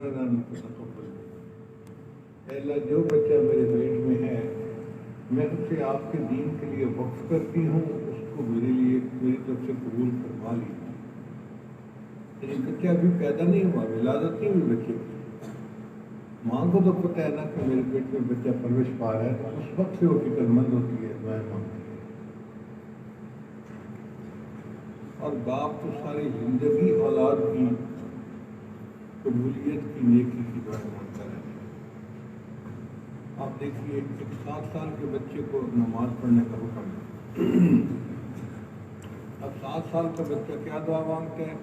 حسنا فتقبل۔ اے اللہ جو بچہ میرے پیٹ میں ہے میں اسے آپ کے دین کے لیے وقف کرتی ہوں، اس کو میرے لیے میری طرف سے قبول فرما لیجیے۔ لیکن بچہ ابھی پیدا نہیں ہوا، ولادت نہیں ہوئی بچے کی، ماں کو تو پتہ ہے نا کہ میرے پیٹ میں بچہ پرورش پا رہا ہے، تو اس وقت سے وہ فکر مند ہوتی ہے، دعائیں مانگتی ہے۔ اور باپ تو ساری زندگی اولاد کی قبولیت کی نیکی کی دعائیں مانگتا رہتا ہے۔ آپ دیکھیے ایک 7 سال کے بچے کو نماز پڑھنے کا حکم ہے، اب 7 سال کا بچہ کیا دعا مانگتا ہے؟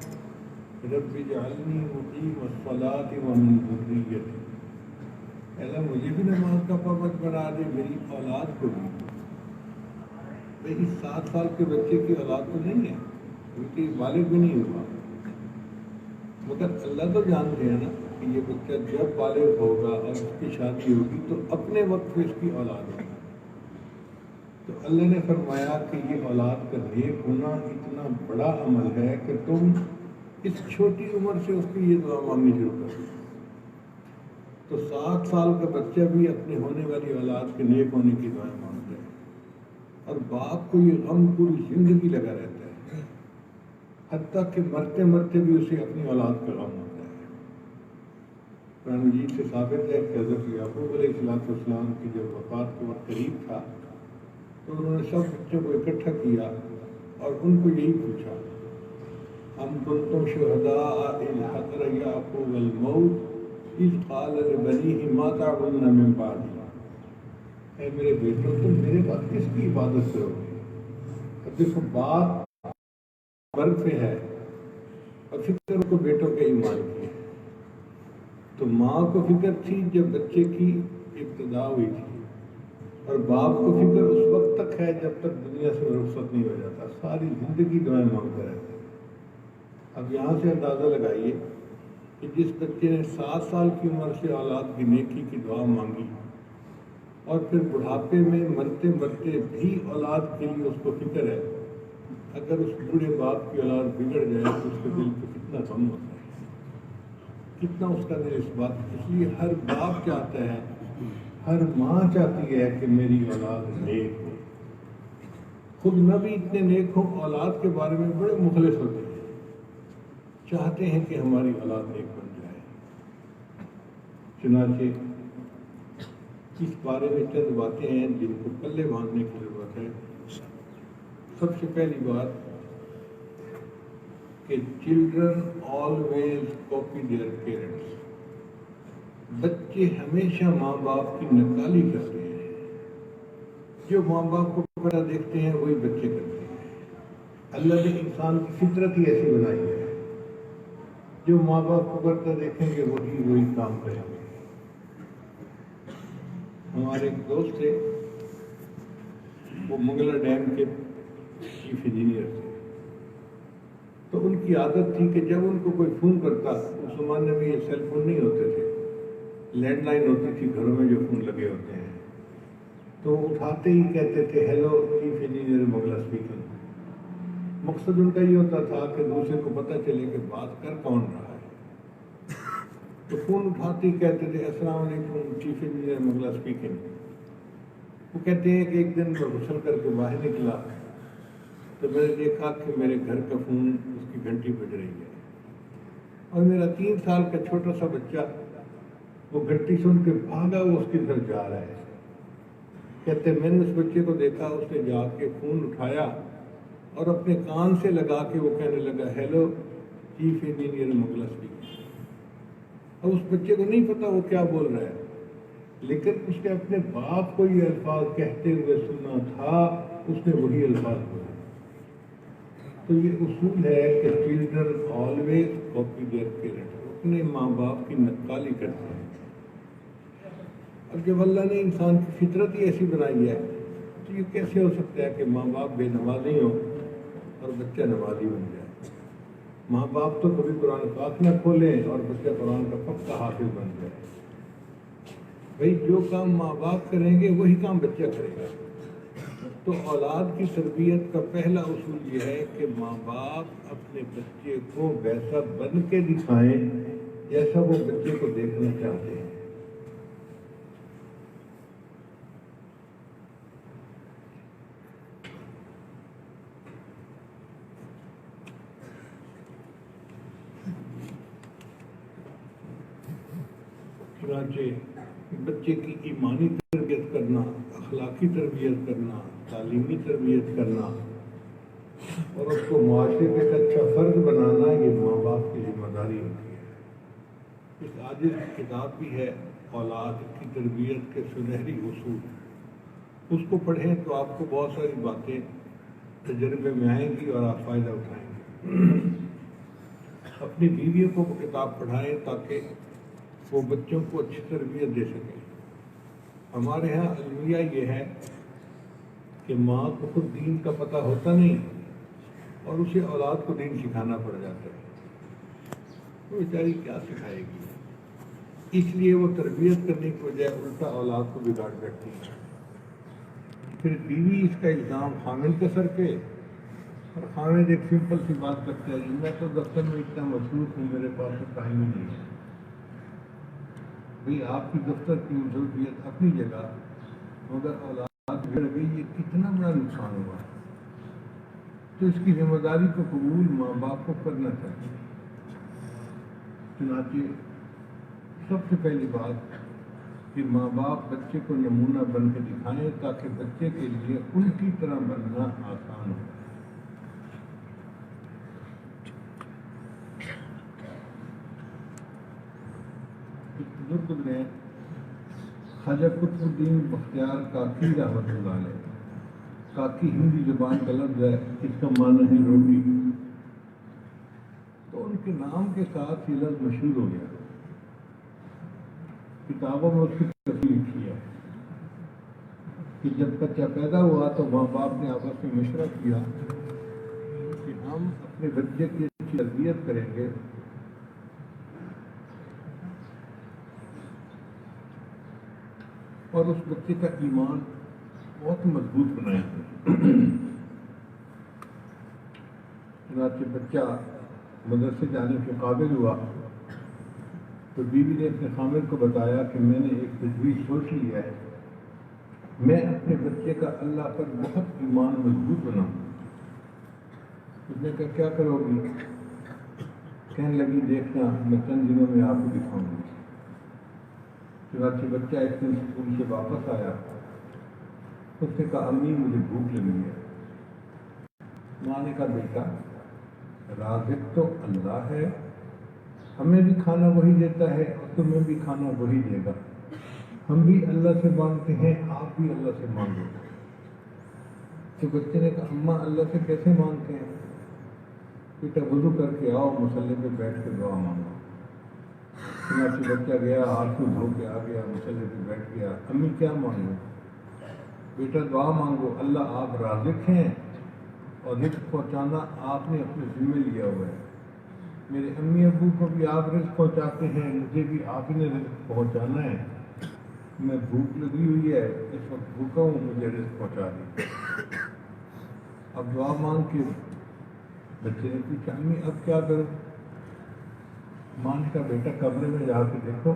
رب اجعلنی مقیم الصلاۃ ومن ذریتی، اللہ مجھے بھی نماز کا پابند بنا دے، میری اولاد کو بھی۔ بھائی اس 7 سال کے بچے کی اولاد تو نہیں ہے، کیونکہ بالغ بھی نہیں ہوا، مگر اللہ تو جانتے ہیں نا کہ یہ بچہ جب بالغ ہوگا اور اس کی شادی ہوگی تو اپنے وقت پہ اس کی اولاد ہوگی۔ تو اللہ نے فرمایا کہ یہ اولاد کا نیک ہونا اتنا بڑا عمل ہے کہ تم اس چھوٹی عمر سے اس کی یہ دعا مانگنی شروع کر دو۔ تو 7 سال کا بچہ بھی اپنے ہونے والی اولاد کے نیک ہونے کی دعائیں مانگتا ہے، اور باپ کو یہ غم پوری زندگی لگا رہتا ہے، حتیٰ کہ مرتے مرتے بھی اسے اپنی اولاد کا غم ہوتا ہے۔ قرآن مجید سے ثابت ہے کہ حضرت یعقوب علیہ السلام کی جب وفات کا وقت قریب تھا تو انہوں نے سب بچوں کو اکٹھا کیا اور ان کو یہی پوچھا، ام کنتم شہداء اذ حضر یعقوب الموت اذ قال لبنیہ ما تعبدون من بعدی، اے میرے بیٹوں تم میرے بعد کس کی عبادت کرو گے؟ اب دیکھو بات مرگ پہ ہے اور فکر کو بیٹوں کے ایمان کی ہے، تو ماں کو فکر تھی جب بچے کی ابتدا ہوئی تھی، اور باپ کو فکر اس وقت تک ہے جب تک دنیا سے رخصت نہیں ہو جاتا، ساری زندگی دعائیں مانگتا رہتا ہے۔ اب یہاں سے اندازہ لگائیے کہ جس بچے نے 7 سال کی عمر سے اولاد کی نیکی کی دعا مانگی اور پھر بڑھاپے میں مرتے مرتے بھی اولاد کے لیے اس کو فکر ہے، اگر اس بوڑھے باپ کی اولاد بگڑ جائے تو اس کے دل پہ کتنا غم ہوتا ہے، کتنا اس کا دل اس بات۔ اس لیے ہر باپ چاہتا ہے، ہر ماں چاہتی ہے کہ میری اولاد نیک ہو، خود نہ بھی اتنے نیک ہوں، اولاد کے بارے میں بڑے مخلص ہوتے ہیں، چاہتے ہیں کہ ہماری اولاد نیک بن جائے۔ چنانچہ اس بارے میں چند باتیں ہیں جن کو پلے باندھنے کی ضرورت ہے۔ سب سے پہلی بات کہ children always copy their parents, بچے ہمیشہ ماں باپ کی نقالی کرتے ہیں، جو ماں باپ کو کرتا دیکھتے ہیں وہی بچے کرتے ہیں۔ اللہ نے انسان کی فطرت ہی ایسی بنائی ہے، جو ماں باپ کو کرتا دیکھیں گے وہی کام کریں گے۔ ہمارے ایک دوست تھے، وہ منگلا ڈیم کے چیف انجینئر تھے، تو ان کی عادت تھی کہ جب ان کو کوئی فون کرتا، اس زمانے میں یہ سیل فون نہیں ہوتے تھے، لینڈ لائن ہوتی تھی گھروں میں جو فون لگے ہوتے ہیں، تو وہ اٹھاتے ہی کہتے تھے hello chief engineer Mangla speaking. مقصد ان کا یہ ہوتا تھا کہ دوسرے کو پتہ چلے کہ بات کر کون رہا ہے، تو فون اٹھاتے ہی کہتے تھے السلام علیکم چیف انجینئر منگلا اسپیکنگ۔ وہ کہتے ہیں کہ ایک دن میں غسل کر کے باہر نکلا تو میں نے دیکھا کہ میرے گھر کا فون اس کی گھنٹی بج رہی ہے، اور میرا 3 سال کا چھوٹا سا بچہ وہ گھنٹی سن کے بھاگا، وہ اس کی طرف جا رہا ہے۔ کہتے میں نے اس بچے کو دیکھا، اس نے جا کے فون اٹھایا اور اپنے کان سے لگا کے وہ کہنے لگا hello chief engineer Mangla speaking. اور اس بچے کو نہیں پتا وہ کیا بول رہا ہے، لیکن اس نے اپنے باپ کو یہ الفاظ کہتے ہوئے سنا تھا، اس نے وہی الفاظ بولے۔ تو یہ اصول ہے کہ children always copy their parents, اپنے ماں باپ کی نقالی کرتے ہیں۔ اب جب اللہ نے انسان کی فطرت ہی ایسی بنائی ہے تو یہ کیسے ہو سکتا ہے کہ ماں باپ بے نمازی ہوں اور بچہ نمازی بن جائے؟ ماں باپ تو کبھی قرآن پاک نہ کھولیں اور بچہ قرآن کا پکا حافظ بن جائے۔ بھائی جو کام ماں باپ کریں گے وہی کام بچہ کرے گا۔ تو اولاد کی تربیت کا پہلا اصول یہ ہے کہ ماں باپ اپنے بچے کو ویسا بن کے دکھائیں جیسا وہ بچے کو دیکھ چنانچہ بچے کی ایمانی تربیت کرنا، اخلاقی تربیت کرنا، تعلیمی تربیت کرنا اور اس کو معاشرے کا ایک اچھا فرد بنانا، یہ ماں باپ کی ذمہ داری ہوتی ہے۔ اس عاجز کی کتاب بھی ہے اولاد کی تربیت کے سنہری اصول، اس کو پڑھیں تو آپ کو بہت ساری باتیں تجربے میں آئیں گی اور آپ فائدہ اٹھائیں گے۔ اپنی بیویوں کو وہ کتاب پڑھائیں تاکہ وہ بچوں کو اچھی تربیت دے سکیں۔ ہمارے ہاں المیہ یہ ہے کہ ماں کو خود دین کا پتہ ہوتا نہیں اور اسے اولاد کو دین سکھانا پڑ جاتا ہے، وہ بیچاری کیا سکھائے گی؟ اس لیے وہ تربیت کرنے کی بجائے الٹا اولاد کو بگاڑ بیٹھتی ہے۔ پھر بیوی اس کا الزام خامن کے سر پہ، اور خامن ایک سمپل سی بات کرتا ہے، میں تو دفتر میں اتنا مصروف ہوں، میرے پاس تو ٹائم ہی نہیں ہے۔ بھئی آپ کی دفتر کی مصروفیت اپنی جگہ، مگر اولاد بگڑ گئی، یہ کتنا بڑا نقصان ہوا ہے۔ تو اس کی ذمہ داری کو قبول ماں باپ کو کرنا چاہیے۔ چنانچہ سب سے پہلی بات کہ ماں باپ بچے کو نمونہ بن کے دکھائیں تاکہ بچے کے لیے ان کی طرح بننا آسان ہو۔ بزرگ نے خواجہ قطب الدین بختیار کاکی رحمۃ اللہ علیہ، کاکی ہندی زبان کا لفظ ہے، اس کا معنی ہے روٹی، تو ان کے نام کے ساتھ یہ لفظ مشہور ہو گیا، کتابوں میں اس کی تفصیل لکھی ہے کہ جب بچہ پیدا ہوا تو ماں باپ نے آپس میں مشورہ کیا کہ ہم اپنے بچے کی اچھی تربیت کریں گے اور اس بچے کا ایمان بہت مضبوط بنائیں گے۔ چنانچہ بچہ مدرسے جانے کے قابل ہوا تو بیوی نے اپنے خامد کو بتایا کہ میں نے ایک تجویز سوچ لی ہے، میں اپنے بچے کا اللہ پر بہت ایمان مضبوط بناؤں۔ اس نے کہا کیا کرو گی؟ کہنے لگی دیکھنا میں چند دنوں میں آپ کو دکھاؤں گی۔ چنانچہ بچہ ایک دن اسکول سے واپس آیا، اس نے کہا امی مجھے بھوک لگی ہے۔ ماں نے کہا بیٹا رازق تو اللہ ہے، ہمیں بھی کھانا وہی دیتا ہے اور تمہیں بھی کھانا وہی دے گا، ہم بھی اللہ سے مانگتے ہیں، آپ بھی اللہ سے مانگو۔ تو بچے نے کہا اماں اللہ سے کیسے مانگتے ہیں؟ بیٹا وضو کر کے آؤ، مصلی پہ بیٹھ کے دعا مانگو۔ چنانچہ بچہ گیا، ہاتھ میں دھو کے آ گیا، مصلی پہ بیٹھ گیا، امی کیا مانگو؟ بیٹا دعا مانگو، اللہ آپ رازق ہیں اور رزق پہنچانا آپ نے اپنے ذمہ لیا ہوا ہے، میرے امی ابو کو بھی آپ رزق پہنچاتے ہیں، مجھے بھی آپ نے رزق پہنچانا ہے، میں بھوک لگی ہوئی ہے، اس وقت بھوکا ہوں، مجھے رزق پہنچا دیں۔ اب دعا مانگ کے بچے نے پوچھا امی اب کیا کروں؟ ماں نے کہا بیٹا کمرے میں جا کے دیکھو،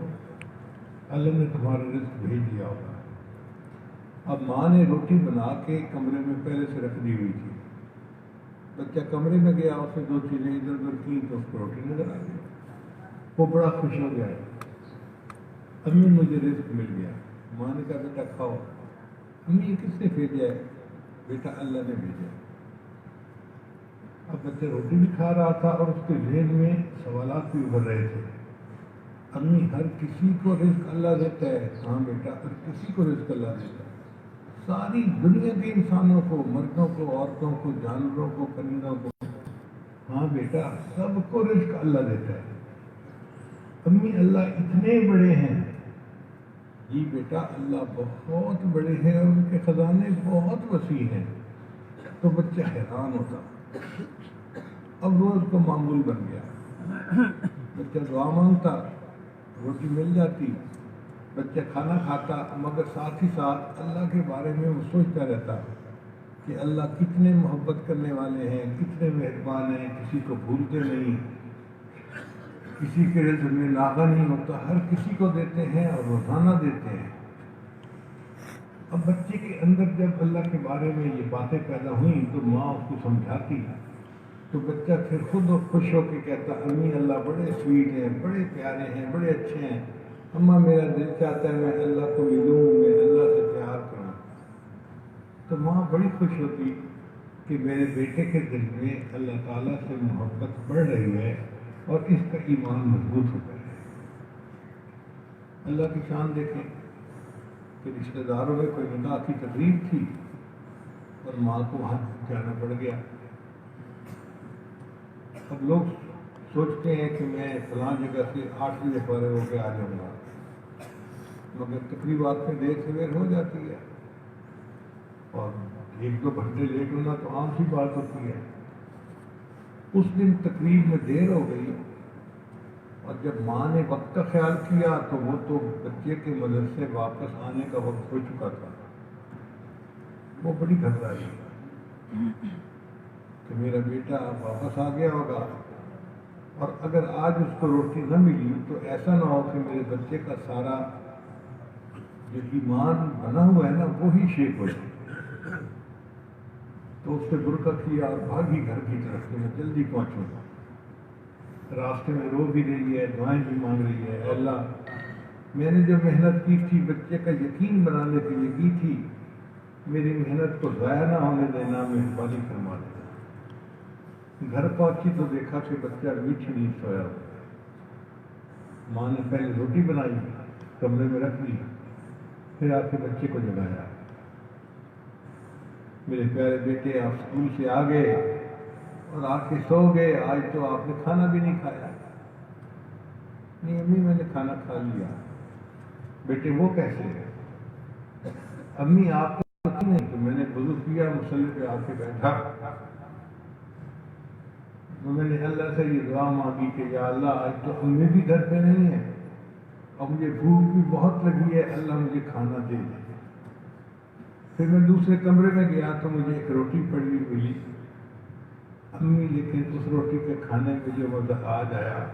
اللہ نے تمہارا رزق بھیج دیا ہوگا۔ اب ماں نے روٹی بنا کے کمرے میں پہلے سے رکھ دی ہوئی تھی، بچہ کمرے میں گیا، اس نے دو چیزیں ادھر ادھر کی تو اس کو روٹی نظر آ گئی، وہ بڑا خوش ہو گیا، امی مجھے رزق مل گیا۔ ماں نے کہا بیٹا کھاؤ۔ امی یہ کس نے بھیجا ہے؟ بیٹا اللہ نے بھیجا ہے۔ اب بچہ روٹی بھی کھا رہا تھا اور اس کے ذہن میں سوالات بھی ابھر رہے تھے، امی ہر کسی کو رزق اللہ دیتا ہے؟ ہاں بیٹا ہر کسی کو رزق اللہ دیتا ہے، ساری دنیا کے انسانوں کو، مردوں کو، عورتوں کو، جانوروں کو، پرندوں کو، ہاں بیٹا سب کو رزق اللہ دیتا ہے۔ امی اللہ اتنے بڑے ہیں؟ جی بیٹا اللہ بہت بڑے ہیں اور ان کے خزانے بہت وسیع ہیں۔ تو بچہ حیران ہوتا، اب روز کا معمول بن گیا، بچہ دعا مانگتا، روٹی مل جاتی، بچہ کھانا کھاتا، مگر ساتھ ہی ساتھ اللہ کے بارے میں وہ سوچتا رہتا کہ اللہ کتنے محبت کرنے والے ہیں، کتنے مہربان ہیں، کسی کو بھولتے نہیں، کسی کے رزق میں ناغہ نہیں ہوتا، ہر کسی کو دیتے ہیں اور روزانہ دیتے ہیں۔ اب بچے کے اندر جب اللہ کے بارے میں یہ باتیں پیدا ہوئیں تو ماں اس کو سمجھاتی، تو بچہ پھر خود خوش ہو کے کہتا امی اللہ بڑے سویٹ ہیں، بڑے پیارے ہیں، بڑے اچھے ہیں، اماں میرا دل چاہتا ہے میں اللہ کو ملوں، میں اللہ سے پیار کروں، تو ماں بڑی خوش ہوتی کہ میرے بیٹے کے دل میں اللہ تعالیٰ سے محبت بڑھ رہی ہے اور اس کا ایمان مضبوط ہوتا ہے۔ اللہ کی شان دیکھیں کہ رشتہ داروں میں کوئی نکاح کی تقریب تھی اور ماں کو وہاں جانا پڑ گیا۔ اب لوگ سوچتے ہیں کہ میں فلاں جگہ سے 8 بجے فارغ ہو کے آ جاؤں گا، مگر تقریبات میں دیر سویر ہو جاتی ہے اور 1-2 گھنٹے لیٹ ہونا تو عام سی بات ہوتی ہے۔ اس دن تقریب میں دیر ہو گئی اور جب ماں نے وقت کا خیال کیا تو وہ تو بچے کے مدرسے واپس آنے کا وقت ہو چکا تھا۔ وہ بڑی گھبرائی کہ میرا بیٹا اب واپس آ گیا ہوگا اور اگر آج اس کو روٹی نہ ملی تو ایسا نہ ہو کہ میرے بچے کا سارا جو ایمان بنا ہوا ہے نا وہی شیک ہو جائے۔ تو اس سے برقع کیا اور بھاگی گھر کی طرف کہ میں جلدی پہنچوں گا۔ راستے میں رو بھی رہی ہے، دعائیں بھی مانگ رہی ہے، اے اللہ میں نے جو محنت کی تھی بچے کا یقین بنانے کے لیے کی تھی، میری محنت کو ضائع نہ ہونے دینا، مہربانی فرما دینا۔ گھر پہنچی تو دیکھا کہ بچہ میٹھی نیند سویا ہوا۔ ماں نے پہلے روٹی بنائی، کمرے میں رکھ لی، پھر آ کے بچے کو جگایا، میرے پیارے بیٹے آپ اسکول سے آ گئے اور آ کے سو گئے، آج تو آپ نے کھانا بھی نہیں کھایا۔ نہیں امی میں نے کھانا کھا لیا۔ بیٹے وہ کیسے ہے؟ امی آپ تو نہیں، تو میں نے وضو کیا، مصلی پہ آ کے بیٹھا، تو میں نے اللہ سے یہ دعا مانگی کہ یا اللہ آج تو امی بھی گھر پہ نہیں ہے اور مجھے بھوک بھی بہت لگی ہے، اللہ مجھے کھانا دے دے۔ پھر میں دوسرے کمرے میں گیا تو مجھے ایک روٹی پڑی ہوئی ملی، امی لیکن اس روٹی کے کھانے میں جو مزہ آج آیا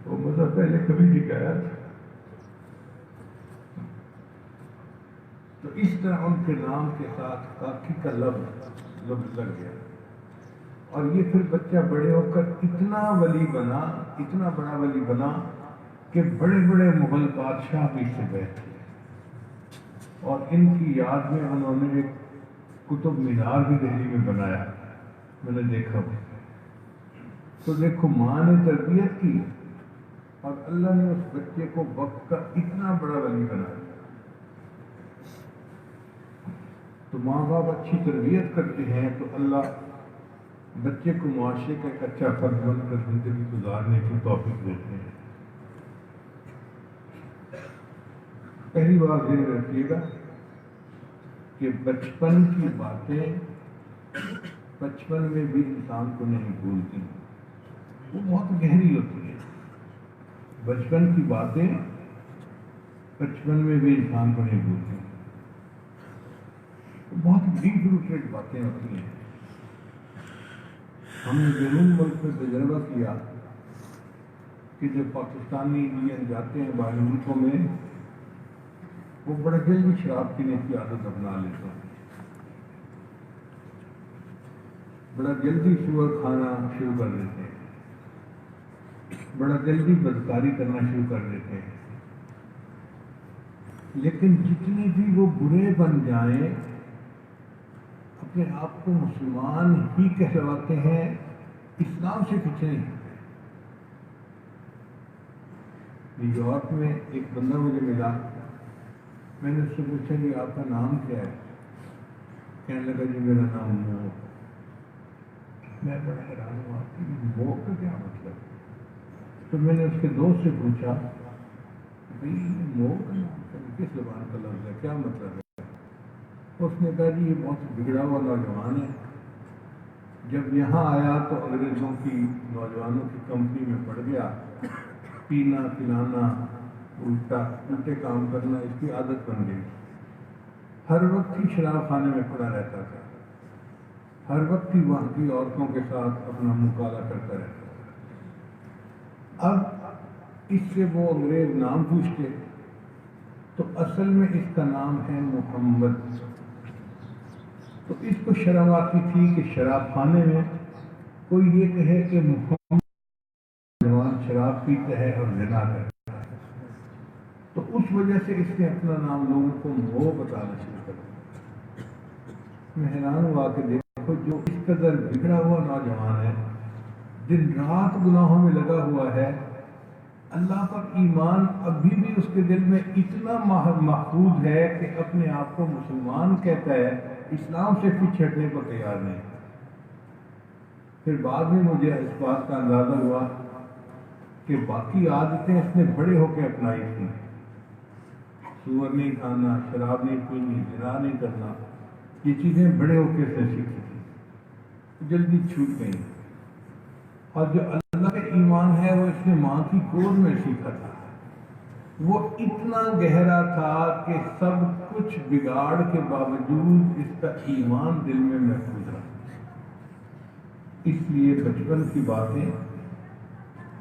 وہ مزہ پہلے کبھی نہیں آیا تھا۔ تو اس طرح ان کے نام کے ساتھ کاکی کا لفظ لگ گیا اور یہ پھر بچہ بڑے ہو کر اتنا ولی بنا، اتنا بڑا ولی بنا کہ بڑے بڑے مغل بادشاہ بھی سے بیٹھے اور ان کی یاد میں انہوں نے ایک قطب مینار بھی دہلی میں بنایا، میں نے دیکھا وہ۔ تو دیکھو ماں نے تربیت کی اور اللہ نے اس بچے کو وقت کا اتنا بڑا ولی بنایا۔ تو ماں باپ اچھی تربیت کرتے ہیں تو اللہ بچے کو معاشرے کا ایک اچھا فرد بن کر زندگی گزارنے کی توفیق دیتے ہیں۔ پہلی بار ذہن رکھیے گا کہ بچپن کی باتیں بچپن میں بھی انسان کو نہیں بھولتی، وہ بہت گہری ہوتی ہے۔ بچپن کی باتیں بچپن میں بھی انسان کو نہیں بھولتی، بہت ڈیپ روٹیڈ باتیں ہوتی ہیں۔ ہم نے بیرون ملک میں تجربہ کیا کہ جب پاکستانی انڈین جاتے ہیں باہر ملکوں میں، وہ بڑا جلدی شراب پینے کی عادت اپنا لیتے ہیں، بڑا جلدی سور کھانا شروع کر دیتے ہیں، بڑا جلدی بدکاری کرنا شروع کر دیتے ہیں۔ لیکن جتنے بھی وہ برے بن جائیں اپنے آپ کو مسلمان ہی کہلواتے ہیں، اسلام سے کچھ نہیں۔ نیو یارک میں ایک بندہ مجھے ملا، میں نے اس سے پوچھا کہ آپ کا نام کیا ہے؟ کہنے لگا جی میرا نام مو۔ میں بڑا حیران ہوا کہ مو کا کیا مطلب؟ تو میں نے اس کے دوست سے پوچھا بھائی مو کا نام کس زبان کا لفظ ہے، کیا مطلب ہے؟ اس نے کہا جی یہ بہت بگڑا ہوا نوجوان ہے، جب یہاں آیا تو انگریزوں کی نوجوانوں کی کمپنی میں پڑ گیا، پینا پلانا الٹے کام کرنا اس کی عادت بن گئی، ہر وقت ہی شراب خانے میں پڑا رہتا تھا، ہر وقت ہی وہاں کی عورتوں کے ساتھ اپنا مکالمہ کرتا رہتا تھا۔ اب اس سے وہ انگریز نام پوچھتے تو اصل میں اس کا نام ہے محمد۔ تو اس کو شرم آتی تھی کہ شراب خانے میں کوئی یہ کہے کہ محمد نوجوان شراب پیتا ہے اور زنا کرتا ہے، تو اس وجہ سے اس نے اپنا نام لوگوں کو وہ بتانا شروع کر دیا۔ میں حیران ہوا کہ دیکھو جو اس قدر بگڑا ہوا نوجوان ہے، دن رات گناہوں میں لگا ہوا ہے، اللہ پر ایمان ابھی بھی اس کے دل میں اتنا محفوظ ہے کہ اپنے آپ کو مسلمان کہتا ہے، اسلام سے پیچھے ہٹنے کو تیار نہیں۔ پھر بعد میں مجھے اس بات کا اندازہ ہوا کہ باقی عادتیں اس نے بڑے ہو کے اپنائی تھیں، سور نہیں کھانا، شراب نہیں پینی، زنا نہیں کرنا، یہ چیزیں بڑے ہو کے اس نے سیکھی تھیں، جلدی چھوٹ گئیں۔ اور جو اللہ کا ایمان ہے وہ اس نے ماں کی گود میں سیکھا تھا، وہ اتنا گہرا تھا کہ سب کچھ بگاڑ کے باوجود اس کا ایمان دل میں محفوظ رہا۔ اس لیے بچپن کی باتیں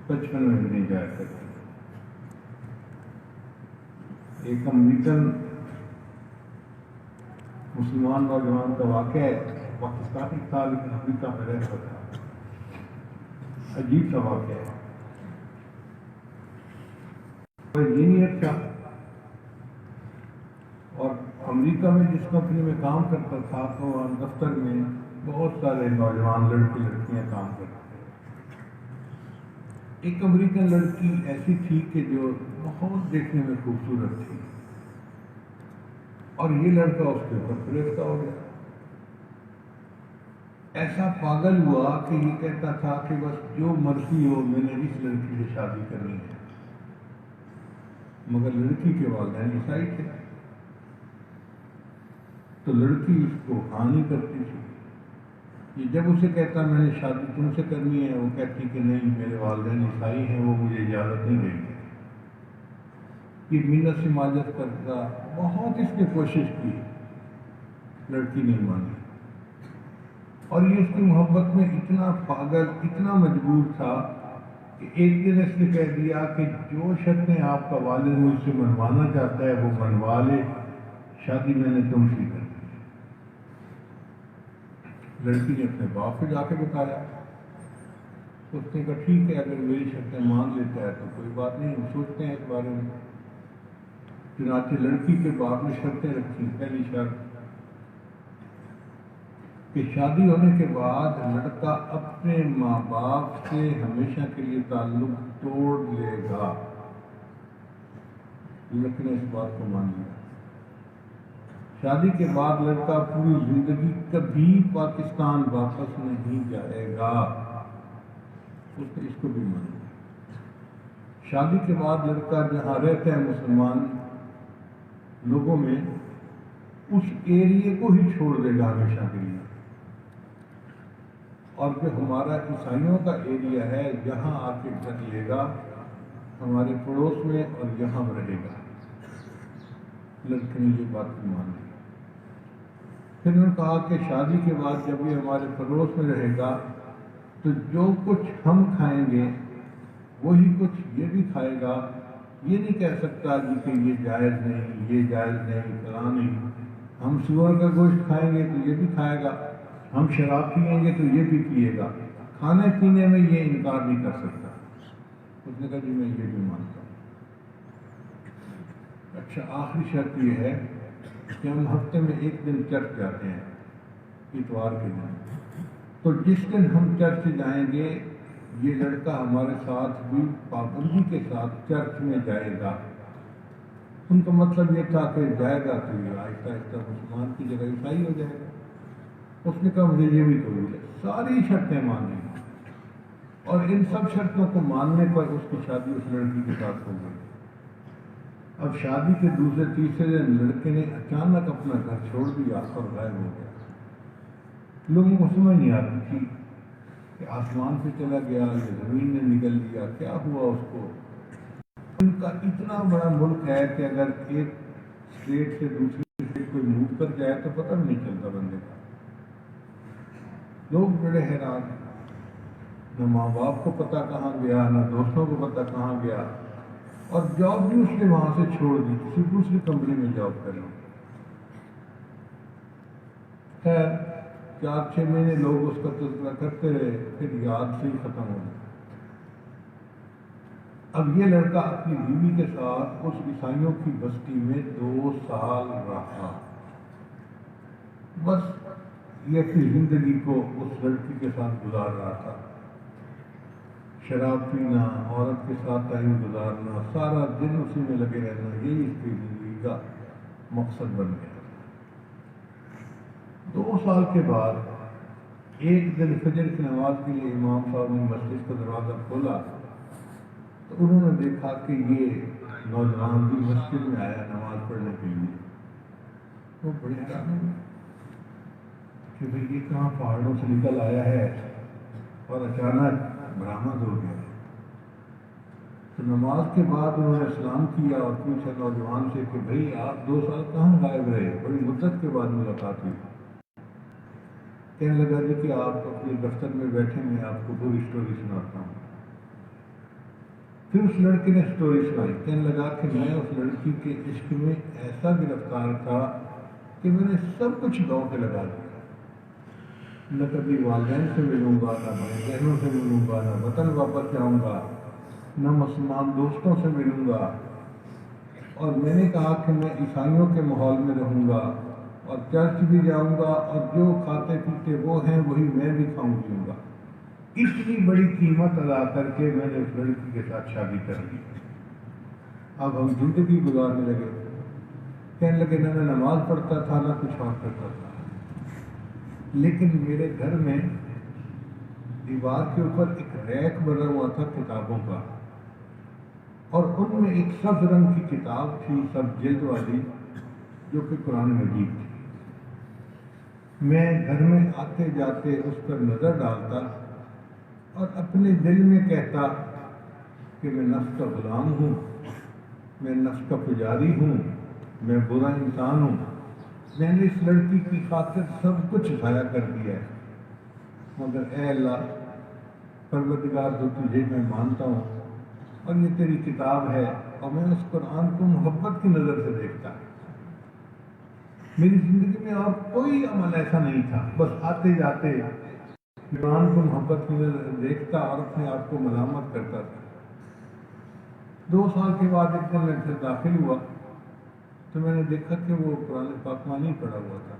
بچپن میں بھی نہیں جایا کرتی۔ ایک امریکن مسلمان نوجوان کا واقعہ ہے، پاکستانی تھا لیکن امریکہ میں رہتا تھا، عجیب سا واقعہ ہے۔ انجینئر تھا اور امریکہ میں جس کمپنی میں کام کرتا تھا تو وہاں دفتر میں بہت سارے نوجوان لڑکے لڑکیاں کام کرتے تھے۔ ایک امریکن لڑکی ایسی تھی کہ جو بہت دیکھنے میں خوبصورت تھی، اور یہ لڑکا اس کے اوپر فریفتہ ہو گیا، ایسا پاگل ہوا کہ یہ کہتا تھا کہ بس جو مرضی ہو میں نے اس لڑکی سے شادی کرنی ہے، مگر لڑکی کے والدین عیسائی تھے تو لڑکی اس کو ہاں نہیں کرتی تھی۔ یہ جب اسے کہتا میں نے شادی تم سے کرنی ہے، وہ کہتی کہ نہیں میرے والدین عیسائی ہیں، وہ مجھے اجازت نہیں دیں گے۔ یہ منت سماجت کرتا، بہت اس نے کوشش کی، لڑکی نہیں مانی، اور یہ اس کی محبت میں اتنا پاگل، اتنا مجبور تھا کہ ایک دن اس نے کہہ دیا کہ جو شخص نے آپ کا والد مجھ سے منوانا چاہتا ہے وہ منوا لے، شادی میں نے تم سے کرنی۔ لڑکی نے اپنے باپ کو جا کے بتایا، اس نے کہا ٹھیک ہے اگر میری شرطیں مان لیتا ہے تو کوئی بات نہیں، ہم سوچتے ہیں اس بارے میں۔ چنانچہ لڑکی کے باپ نے شرطیں رکھی۔ پہلی شرط کہ شادی ہونے کے بعد لڑکا اپنے ماں باپ سے ہمیشہ کے لیے تعلق توڑ لے گا۔ لڑکے نے اس بات کو مان لیا۔ شادی کے بعد لڑکا پوری زندگی کبھی پاکستان واپس نہیں جائے گا، اس نے اس کو بھی مان لیا۔ شادی کے بعد لڑکا جہاں رہتا ہے مسلمان لوگوں میں، اس ایریے کو ہی چھوڑ دے گا ہمیشہ کے لیے، اور جو ہمارا عیسائیوں کا ایریا ہے یہاں آ کے گھر لے گا ہمارے پڑوس میں اور یہاں رہے گا۔ لڑکے نے یہ بات مان لی۔ پھر انہوں نے کہا کہ شادی کے بعد جب یہ ہمارے پڑوس میں رہے گا تو جو کچھ ہم کھائیں گے وہی کچھ یہ بھی کھائے گا، یہ نہیں کہہ سکتا جی کہ یہ جائز نہیں، یہ جائز نہیں، فلاں نہیں۔ ہم سور کا گوشت کھائیں گے تو یہ بھی کھائے گا، ہم شراب پئیں گے تو یہ بھی پیے گا، کھانے پینے میں یہ انکار نہیں کر سکتا۔ اس نے کہا جی میں یہ بھی مانتا ہوں۔ اچھا آخری شرط یہ ہے کہ ہم ہفتے میں ایک دن چرچ جاتے ہیں، اتوار کے دن، تو جس دن ہم چرچ جائیں گے یہ لڑکا ہمارے ساتھ بھی پابندی کے ساتھ چرچ میں جائے گا۔ ان کا مطلب یہ تھا کہ جائے گا تو یہ آہستہ آہستہ مسلمان کی جگہ عیسائی ہو جائے گا۔ اس نے کہا مجھے یہ بھی قبول ہے، ساری شرطیں مان لی، اور ان سب شرطوں کو ماننے پر اس کی شادی اس لڑکی کے ساتھ ہو گئی۔ اب شادی کے دوسرے تیسرے دن لڑکے نے اچانک اپنا گھر چھوڑ دیا اور غائب ہو گیا۔ لوگوں کو سمجھ نہیں آتی تھی کہ آسمان سے چلا گیا یا زمین نے نگل لیا، کیا ہوا اس کو۔ ان کا اتنا بڑا ملک ہے کہ اگر ایک اسٹیٹ سے دوسری اسٹیٹ کوئی موو کر جائے تو پتہ بھی نہیں چلتا بندے کا۔ لوگ بڑے حیران، نہ ماں باپ کو پتہ کہاں گیا، نہ دوستوں کو پتہ کہاں گیا، اور جاب بھی اس نے وہاں سے چھوڑ دی، کسی دوسری کمپنی میں جاب کر لی۔ خیر 4-6 مہینے لوگ اس کا تذکرہ کرتے رہے، پھر یاد سے ہی ختم ہو گیا۔ اب یہ لڑکا اپنی بیوی کے ساتھ اس عیسائیوں کی بستی میں 2 سال رہا. بس یہ اپنی زندگی کو اس لڑکی کے ساتھ گزار رہا تھا. شراب پینا، عورت کے ساتھ ٹائم گزارنا، سارا دن اسی میں لگے رہنا، یہی اس کی زندگی کا مقصد بن گیا. 2 سال کے بعد ایک دن فجر کی نماز کے لیے امام صاحب نے مسجد کا دروازہ کھولا تو انہوں نے دیکھا کہ یہ نوجوان بھی مسجد میں آیا نماز پڑھنے کے لیے. وہ بڑے حیران ہوئے کہ بھئی یہ کہاں پہاڑوں سے نکل آیا ہے اور اچانک برآمد ہو گیا. تو نماز کے بعد انہوں نے سلام کیا اور پوچھا نوجوان سے کہ بھئی آپ 2 سال کہاں غائب رہے؟ بڑی مدت کے بعد ملاقات ہوئی. کہنے لگا جی کہ آپ اپنے دفتر میں بیٹھے، میں آپ کو پوری اسٹوری سناتا ہوں. پھر اس لڑکی نے اسٹوری سنائی. کہنے لگا کہ میں اس لڑکی کے عشق میں ایسا گرفتار تھا کہ میں نے سب کچھ گاؤں پہ لگا دیا. نہ کبھی والدین سے ملوں گا، نہ بھائی بہنوں سے ملوں گا، نہ وطن واپس جاؤں گا، نہ مسلمان دوستوں سے ملوں گا. اور میں نے کہا کہ میں عیسائیوں کے ماحول میں رہوں گا اور چرچ بھی جاؤں گا اور جو کھاتے پیتے وہ ہیں وہی میں بھی کھاؤں پیوں گا. اتنی بڑی قیمت ادا کر کے میں نے اس لڑکی کے ساتھ شادی کر لی. اب ہم زندگی گزارنے لگے. کہنے لگے نہ میں نماز پڑھتا تھا نہ کچھ اور کرتا تھا، لیکن میرے گھر میں دیوار کے اوپر ایک ریک بنا ہوا تھا کتابوں کا، اور ان میں ایک سبز رنگ کی کتاب تھی، سب جلد والی، جو کہ قرآن مجید تھی. میں گھر میں آتے جاتے اس پر نظر ڈالتا اور اپنے دل میں کہتا کہ میں نفس کا غلام ہوں، میں نفس کا پجاری ہوں، میں برا انسان ہوں. میں نے اس لڑکی کی خاطر سب کچھ ضائع کر دیا ہے، مگر اے اللہ پروردگار تو تجھے میں مانتا ہوں اور یہ تیری کتاب ہے اور میں اس قرآن کو محبت کی نظر سے دیکھتا. میری زندگی میں اور کوئی عمل ایسا نہیں تھا، بس آتے جاتے قرآن کو محبت کی نظر سے دیکھتا اور اپنے آپ کو ملامت کرتا تھا. 2 سال کے بعد ایک دن میں پھر داخل ہوا تو میں نے دیکھا کہ وہ قرآن پاک میں نہیں پڑھا ہوا تھا.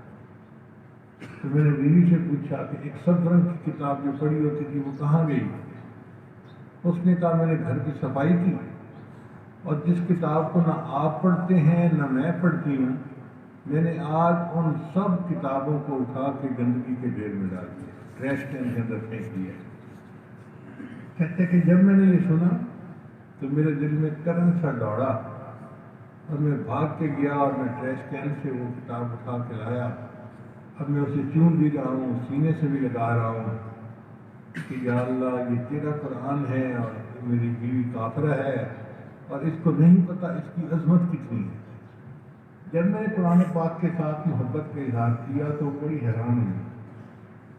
تو میں نے بیوی سے پوچھا کہ ایک سبز رنگ کی کتاب جو پڑھی ہوتی تھی وہ کہاں گئی؟ اس نے کہا میں نے گھر کی صفائی کی اور جس کتاب کو نہ آپ پڑھتے ہیں نہ میں پڑھتی ہوں، میں نے آج ان سب کتابوں کو اٹھا کے گندگی کے ڈھیر میں ڈال دیا، ٹریش کین کے اندر پھینک دیا. کہتے کہ جب میں نے یہ سنا تو میرے دل میں کرنٹ سا دوڑا اور میں بھاگ کے گیا اور میں ٹریش کین سے وہ کتاب اٹھا کے لایا. اب میں اسے چوم بھی رہا ہوں، سینے سے بھی لگا رہا ہوں کہ یا اللہ یہ تیرا قرآن ہے اور میری بیوی کافرہ ہے اور اس کو نہیں پتہ اس کی عظمت کتنی ہے. جب میں نے قرآن پاک کے ساتھ محبت کا اظہار کیا تو بڑی حیران ہوئی.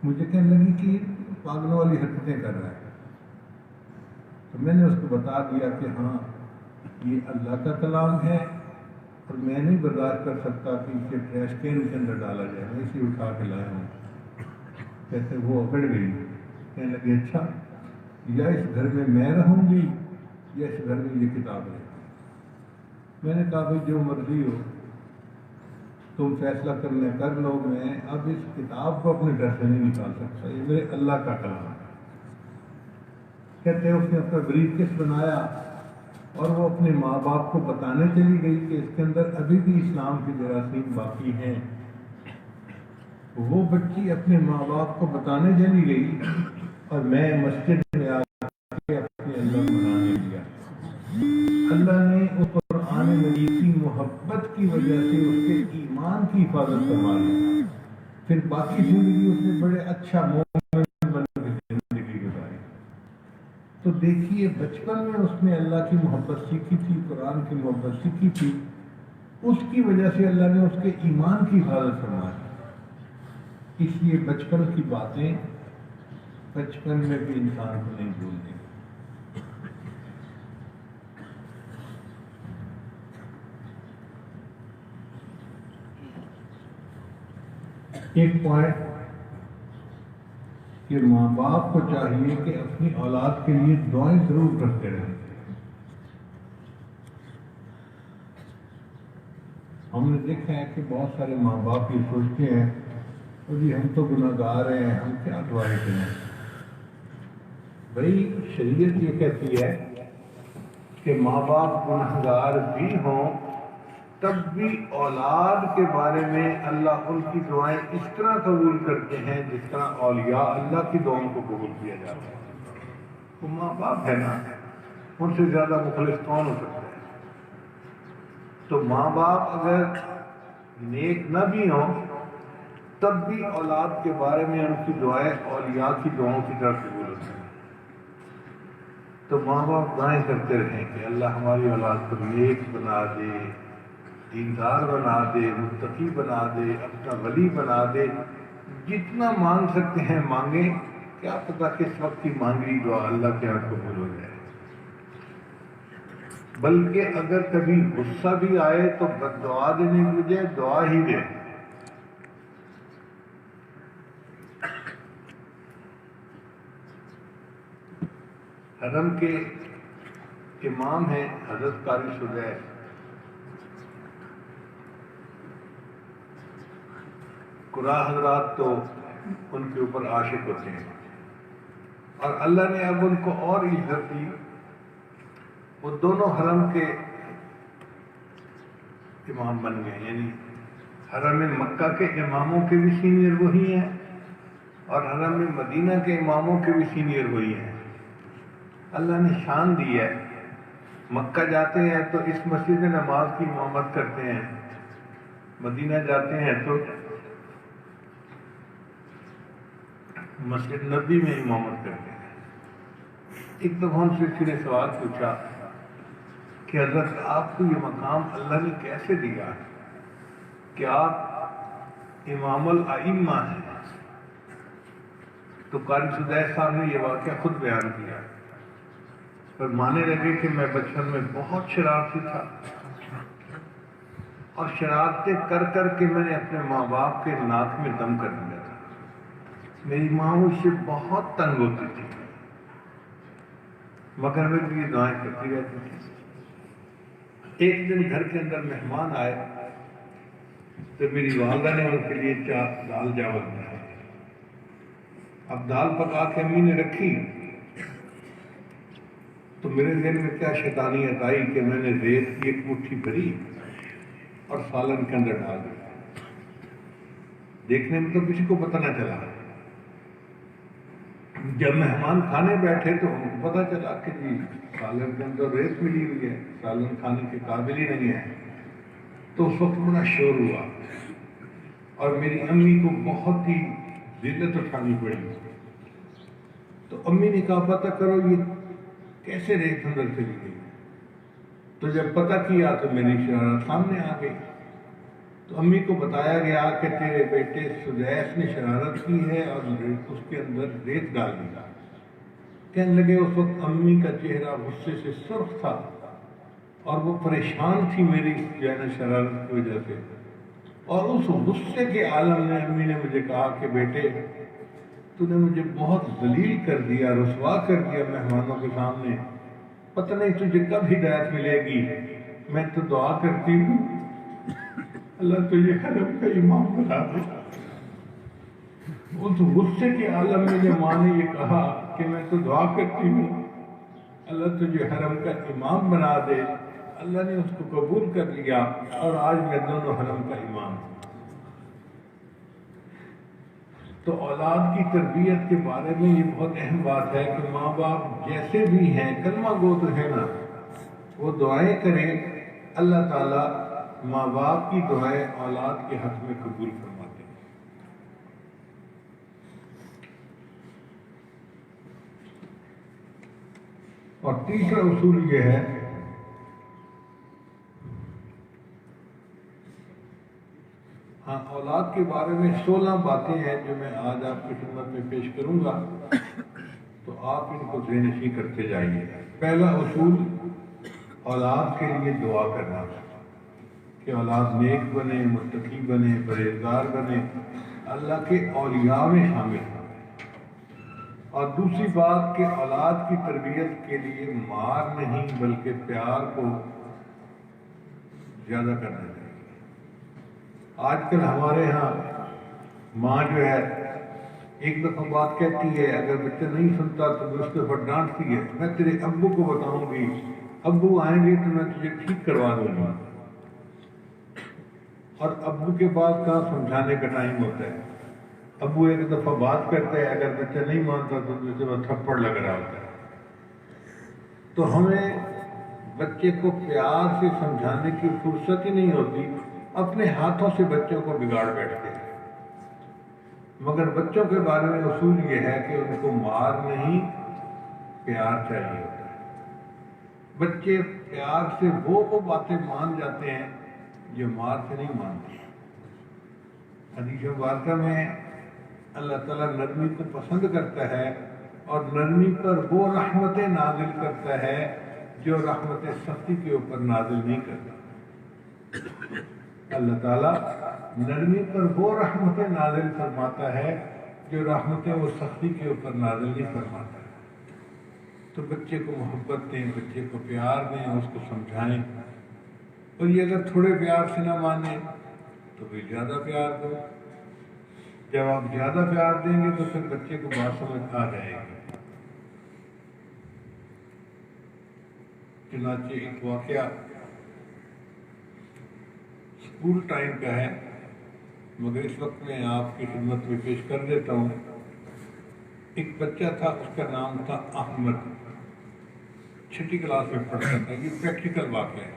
مجھے کہنے لگی کہ پاگلوں والی حرکتیں کر رہا ہے. تو میں نے اس کو بتا دیا کہ ہاں یہ اللہ کا کلام ہے اور میں نہیں برداشت کر سکتا کہ اسے ٹریش کین کے اندر ڈالا جائے، میں اسے اٹھا کے لایا ہوں. کہتے وہ اکڑ گئی. کہنے لگے اچھا یا اس گھر میں رہوں گی یا اس گھر میں یہ کتاب رہے گی. میں نے کہا بھائی جو مرضی ہو تم فیصلہ کرنے کر لو، میں اب اس کتاب کو اپنے گھر سے نہیں نکال سکتا، یہ میرے اللہ کا کلام ہے. کہتے اس نے اپنا بریف کیس بنایا اور وہ اپنے ماں باپ کو بتانے چلی گئی کہ اس کے اندر ابھی بھی اسلام کی جراثیم باقی ہیں. وہ بچی اپنے ماں باپ کو بتانے چلی گئی اور میں مسجد میں آ کے اپنے اللہ کو منانے لیا. اللہ نے اس قرآن مجید کی محبت کی وجہ سے اس کے ایمان کی حفاظت فرما لی. پھر باقی زندگی اس نے بڑے اچھا مومن بن کے زندگی گزاری. تو دیکھیے بچپن میں اس نے اللہ کی محبت سیکھی تھی، قرآن کی محبت سیکھی تھی، اس کی وجہ سے اللہ نے اس کے ایمان کی حفاظت فرمائی. اس لیے بچپن کی باتیں بچپن میں بھی انسان کو نہیں بھولتے. ایک پوائنٹ کہ ماں باپ کو چاہیے کہ اپنی اولاد کے لیے دعائیں ضرور کرتے رہیں. ہم نے دیکھا ہے کہ بہت سارے ماں باپ یہ سوچتے ہیں اور جی ہم تو گناہ گار ہیں، ہم کیا دعائیں کریں۔ بھائی شریعت یہ کہتی ہے کہ ماں باپ گناہ گار بھی ہوں تب بھی اولاد کے بارے میں اللہ ان کی دعائیں اس طرح قبول کرتے ہیں جس طرح اولیاء اللہ کی دعاؤں کو قبول کیا جاتا ہے۔ وہ ماں باپ ہے نا، ان سے زیادہ مخلص کون ہو سکتا ہے؟ تو ماں باپ اگر نیک نہ بھی ہوں تب بھی اولاد کے بارے میں ان کی دعائیں اولیاء کی دعاؤں کی طرح قبول ہوتی ہیں۔ تو ماں باپ دعائیں کرتے رہیں کہ اللہ ہماری اولاد کو نیک بنا دے، دیندار بنا دے، متقی بنا دے، اپنا ولی بنا دے۔ جتنا مانگ سکتے ہیں مانگیں، کیا پتہ کس وقت کی مانگی دعا اللہ کے ہاں قبول ہو جائے۔ بلکہ اگر کبھی غصہ بھی آئے تو بد دعا دینے کی بجائے دعا ہی دے۔ حرم کے امام ہیں حضرت قاری سدیس، قرآن حضرات تو ان کے اوپر عاشق ہوتے ہیں اور اللہ نے اب ان کو اور عزت دی۔ وہ دونوں حرم کے امام بن گئے، یعنی حرم مکہ کے اماموں کے بھی سینئر وہی ہیں اور حرم مدینہ کے اماموں کے بھی سینئر وہی ہیں۔ اللہ نے شان دی ہے، مکہ جاتے ہیں تو اس مسجد میں نماز کی امامت کرتے ہیں، مدینہ جاتے ہیں تو مسجد نبی میں امامت کرتے ہیں۔ ایک دفعہ ان سے کسی نے سوال پوچھا کہ حضرت آپ کو یہ مقام اللہ نے کیسے دیا کہ آپ امام الائمہ ہیں؟ تو قاری سدیس صاحب نے یہ واقعہ خود بیان کیا، پر مانے لگے کہ میں بچپن میں بہت شرارتی تھا اور شرارتیں کر کر کے میں نے اپنے ماں باپ کے ناک میں دم کر دیا تھا۔ میری ماں اس سے بہت تنگ ہوتی تھی مگر میں بھی یہ دعائیں کرتی رہتی تھی۔ ایک دن گھر کے اندر مہمان آئے تو میری والدہ نے ان کے لیے دال چاول بنائے۔ اب دال پکا کے امی نے رکھی تو میرے ذہن میں کیا شیطانیت آئی کہ میں نے ریت کی ایک مٹھی بھری اور سالن کے اندر ڈال دیا۔ دیکھنے میں تو کسی کو پتہ نہ چلا۔ جب مہمان کھانے بیٹھے تو ان کو پتہ چلا کہ جی سالن کے اندر ریت ملی ہوئی ہے، سالن کھانے کے قابل ہی نہیں ہے۔ تو اس وقت بڑا شور ہوا اور میری امی کو بہت ہی ذلت اٹھانی پڑی۔ تو امی نے کہا پتہ کرو یہ کیسے ریت اندر چلی گئی۔ تو جب پتہ کیا تو میری شرارت سامنے آ گئی۔ تو امی کو بتایا گیا کہ تیرے بیٹے سدیس نے شرارت کی ہے اور اس کے اندر ریت ڈال دیا۔ کہنے لگے اس وقت امی کا چہرہ غصے سے سرخ تھا اور وہ پریشان تھی میری شرارت کی وجہ سے، اور اس غصے کے عالم میں امی نے مجھے کہا کہ بیٹے تو نے مجھے بہت ذلیل کر دیا، رسوا کر دیا مہمانوں کے سامنے، پتہ نہیں تجھے کب ہدایت ملے گی۔ میں تو دعا کرتی ہوں اللہ تجھے حرم کا امام بنا دے۔ اس غصے کے عالم میں جب ماں نے یہ کہا کہ میں تو دعا کرتی ہوں اللہ تجھے حرم کا امام بنا دے، اللہ نے اس کو قبول کر لیا اور آج میں دونوں حرم کا امام ہوں۔ تو اولاد کی تربیت کے بارے میں یہ بہت اہم بات ہے کہ ماں باپ جیسے بھی ہیں، کلمہ گو تو ہے نا، وہ دعائیں کریں، اللہ تعالیٰ ماں باپ کی دعائیں اولاد کے حق میں قبول فرماتے ہیں۔ اور تیسرا اصول یہ ہے اولاد کے بارے میں 16 باتیں ہیں جو میں آج آپ کی خدمت میں پیش کروں گا، تو آپ ان کو ذہن نشین کرتے جائیے۔ پہلا اصول اولاد کے لیے دعا کرنا کہ اولاد نیک بنے، متقی بنے، پرہیزگار بنے، اللہ کے اولیاء میں شامل ہو۔ اور دوسری بات کہ اولاد کی تربیت کے لیے مار نہیں بلکہ پیار کو زیادہ کرنا چاہیے۔ آج کل ہمارے ہاں ماں جو ہے ایک دفعہ بات کہتی ہے، اگر بچہ نہیں سنتا تو وہ اس کے اوپر ڈانٹتی ہے، میں تیرے ابو کو بتاؤں گی، ابو آئیں گے تو میں تجھے ٹھیک کروا دوں گی۔ اور ابو کے پاس کہاں سمجھانے کا ٹائم ہوتا ہے، ابو ایک دفعہ بات کرتا ہے، اگر بچہ نہیں مانتا تو اسے وہ تھپڑ لگ رہا ہوتا ہے۔ تو ہمیں بچے کو پیار سے سمجھانے کی فرصت ہی نہیں ہوتی، اپنے ہاتھوں سے بچوں کو بگاڑ بیٹھتے ہیں۔ مگر بچوں کے بارے میں اصول یہ ہے کہ ان کو مار نہیں، پیار چاہیے ہوتا ہے۔ بچے پیار سے وہ باتیں مان جاتے ہیں جو مار سے نہیں مانتے۔ حدیث مبارکہ میں اللہ تعالیٰ نرمی کو پسند کرتا ہے اور نرمی پر وہ رحمتیں نازل کرتا ہے جو رحمت سختی کے اوپر نازل نہیں کرتا۔ اللہ تعالیٰ نرمی پر وہ رحمتیں نازل فرماتا ہے جو رحمتیں وہ سختی کے اوپر نازل نہیں فرماتا ہے۔ تو بچے کو محبت دیں، بچے کو پیار دیں، اس کو سمجھائیں، اور یہ اگر تھوڑے پیار سے نہ مانے تو پھر زیادہ پیار دو۔ جب آپ زیادہ پیار دیں گے تو پھر بچے کو بات سمجھ آ جائے گی۔ چنانچہ ایک واقعہ اسکول ٹائم کا ہے، مگر اس وقت میں آپ کی خدمت میں پیش کر دیتا ہوں۔ ایک بچہ تھا، اس کا نام تھا احمد، 6ٹھی کلاس میں پڑھتا تھا۔ یہ پریکٹیکل واقعہ ہے،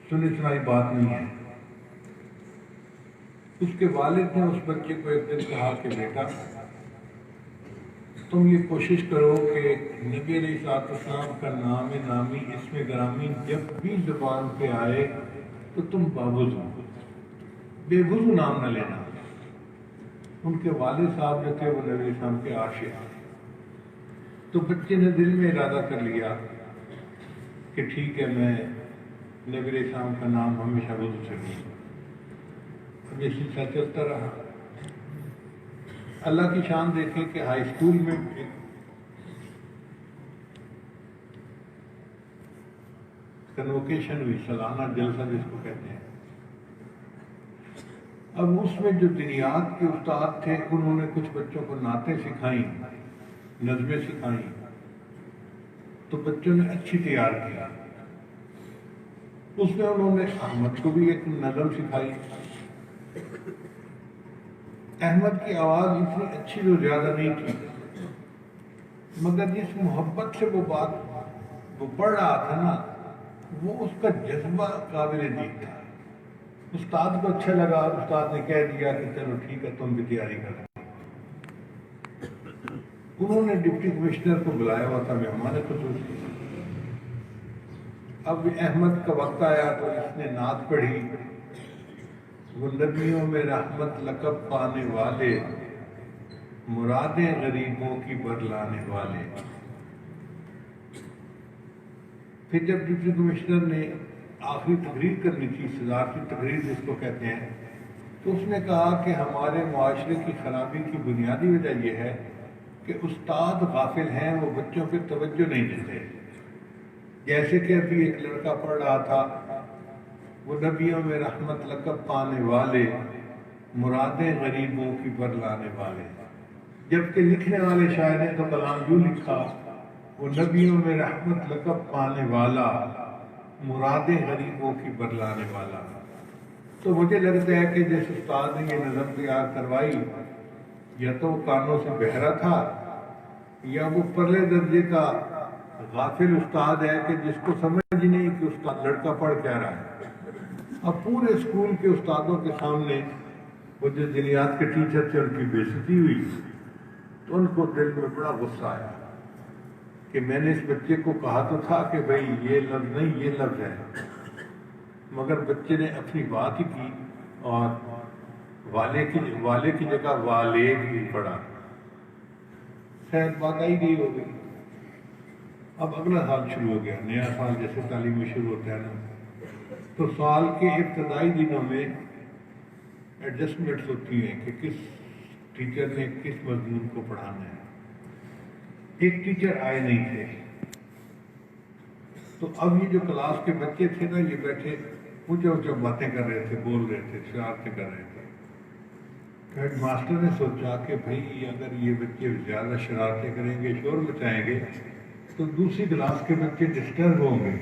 سنی سنائی بات نہیں ہے۔ اس کے والد نے اس بچے کو ایک دن کہا کہ بیٹا تم یہ کوشش کرو کہ نبی علیہ السلام کا نام نامی اسم گرامی جب بھی زبان پہ آئے تو تم باوضو، بے وضو نام نہ لینا۔ ان کے والد صاحب جو تھے وہ نبی علیہ السلام کے عاشق، تو بچے نے دل میں ارادہ کر لیا کہ ٹھیک ہے، میں نبی علیہ السلام کا نام ہمیشہ وضو سے لوں۔ اب یہ سلسلہ چلتا رہا۔ اللہ کی شان دیکھیں کہ ہائی اسکول میں ایک کنوکیشن ہوئی، سالانہ جلسہ جس کو کہتے ہیں۔ اب اس میں جو دینیات کے استاد تھے انہوں نے کچھ بچوں کو نعتیں سکھائیں، نظمیں سکھائیں، تو بچوں نے اچھی تیار کیا۔ اس میں انہوں نے احمد کو بھی ایک نظم سکھائی۔ احمد کی آواز اتنی اچھی تو زیادہ نہیں تھی، مگر جس محبت سے وہ پڑھ رہا تھا نا، وہ اس کا جذبہ قابل دید تھا۔ استاد کو اچھا لگا، استاد نے کہہ دیا کہ چلو ٹھیک ہے، تم بھی تیاری کرو۔ انہوں نے ڈپٹی کمشنر کو بلایا ہوا تھا مہمان خصوصی۔ اب احمد کا وقت آیا تو اس نے نعت پڑھی، وہ نبیوں میں رحمت لقب پانے والے، مرادیں غریبوں کی برلانے والے۔ پھر جب ڈپٹی کمشنر نے آخری تقریر کرنی تھی، صدارتی تقریر جس کو کہتے ہیں، تو اس نے کہا کہ ہمارے معاشرے کی خرابی کی بنیادی وجہ یہ ہے کہ استاد غافل ہیں، وہ بچوں پہ توجہ نہیں دیتے۔ جیسے کہ ابھی ایک لڑکا پڑھ رہا تھا، وہ نبیوں میں رحمت لقب پانے والے، مرادیں غریبوں کی برلانے والے، جبکہ لکھنے والے شاعر نے تو کلام یوں لکھا، وہ نبیوں میں رحمت لقب پانے والا، مرادیں غریبوں کی برلانے والا۔ تو مجھے لگتا ہے کہ جس استاد نے یہ نظم تیار کروائی، یا تو وہ کانوں سے بہرا تھا، یا وہ پرلے درجے کا غافل استاد ہے کہ جس کو سمجھ ہی نہیں کہ استاد لڑکا پڑھ کیا رہا ہے۔ اب پورے اسکول کے استادوں کے سامنے وہ جو دینیات کے ٹیچر تھے ان کی بے عزتی ہوئی، تو ان کو دل میں بڑا غصہ آیا کہ میں نے اس بچے کو کہا تو تھا کہ بھائی یہ لفظ نہیں، یہ لفظ ہے، مگر بچے نے اپنی بات ہی کی اور والے کی جگہ والد بھی پڑھا۔ خیر بات آئی گئی ہو گئی۔ اب اگلا سال شروع ہو گیا، نیا سال جیسے تعلیم میں شروع ہوتا ہے نا، تو سال کے ابتدائی دنوں میں ایڈجسٹمنٹس ہوتی ہیں کہ کس ٹیچر نے کس مضمون کو پڑھانا ہے۔ ایک ٹیچر آئے نہیں تھے، تو اب یہ جو کلاس کے بچے تھے نا، یہ بیٹھے اونچے اونچے باتیں کر رہے تھے، بول رہے تھے، شرارتیں کر رہے تھے۔ ہیڈ ماسٹر نے سوچا کہ بھائی اگر یہ بچے زیادہ شرارتیں کریں گے، شور مچائیں گے تو دوسری کلاس کے بچے ڈسٹرب ہوں گے،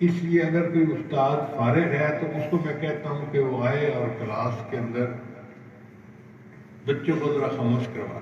اس لیے اگر کوئی استاد فارغ ہے تو اس کو میں کہتا ہوں کہ وہ آئے اور کلاس کے اندر بچوں کو ذرا خاموش کروا